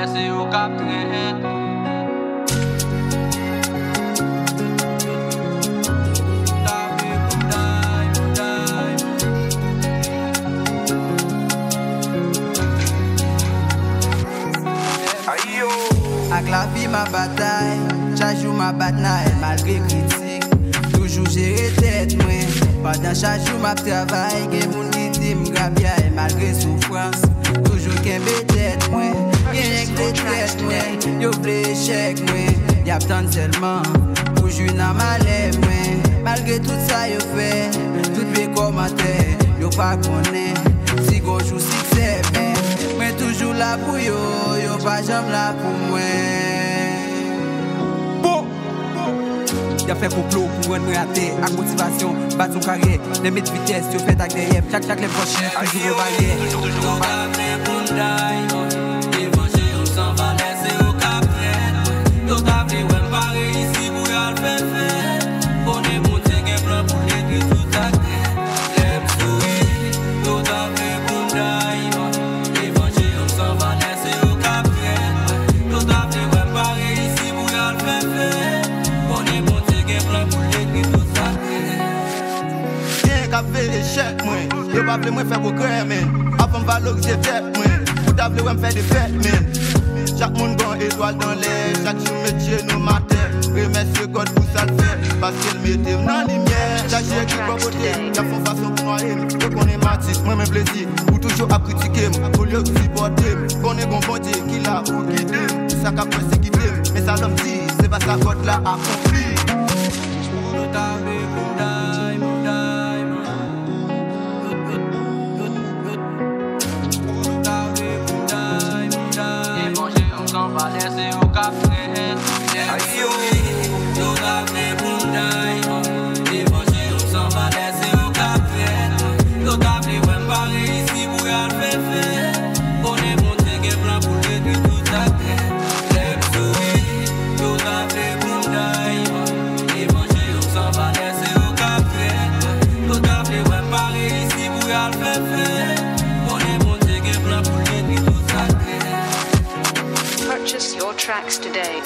laisser au cap traîne. Avec la vie ma bataille, chaque jour ma bataille, malgré critique. Toujours gérer tête moi. Pendant chaque jour ma travail, gen moun qui dit m'grabiaille malgré souffrance. Toujours kembe tête moi, gen ek de tête moi. Yo vle échec moi, y a tant seulement. Toujours nan malè moi, malgré tout ça yo fait, tout les commentaires yo pas connaît. Si gon jour succès mais toujours là pour yo, yo pas jamais là pour moi. Y'a fait complot pour rendre raté, avec motivation, battre son carré, les mètres vitesse, tu fais ta derrière, chaque les prochains, toujours au barrière. Toujours au barrière, pour die. Évangile, on s'en va laisser au cap traîne. Yo t'appelé, ouais, pareil ici, pour y'a le fait. On est monté, gen plan pour l'écrire tout à terre. Lève souris, yo t'appelé, pour die. Évangile, on s'en va laisser au cap traîne. Yo t'appelé, ouais, pareil ici, pour y'a le fait. On est monté, gen plan pour l'écrire tout à terre. Rien qu'à faire échec, moi. Yo pas voulu moi faire progrès, man. Avant valoriser tête, moi. Pour t'appeler, ouais, me faire des fêtes, man. Chaque monde bon étoile dans l'air. Chaque jour, métier, nous matin. Remercie God pour ça le fait. Parce qu'elle mettait dans la lumière. Chaque jour, qui va voter. Y'a font façon pour noyer. Je connais Mathis, moi, même plaisir. Pour toujours à critiquer, pour le supporter. Connais bon bon Dieu qui l'a pour guider. Tout ça qu'a fait, c'est qui fait. Mais ça l'homme dit, c'est pas sa God là accompli. On va laisser au cap traîne. Yo t'appelé pour die. Évangile, on s'en va laisser au cap traîne. Yo t'appelé, ouais, pareil ici, pour y'a le fait. On est monté, gen plan pour l'écrire tout à terre. Lève souris, yo t'appelé pour die. Évangile, on s'en va laisser au cap traîne. Yo t'appelé, ouais, pareil ici, pour y'a le fait. On est monté, gen plan pour l'écrire tout à terre. Purchase your tracks today.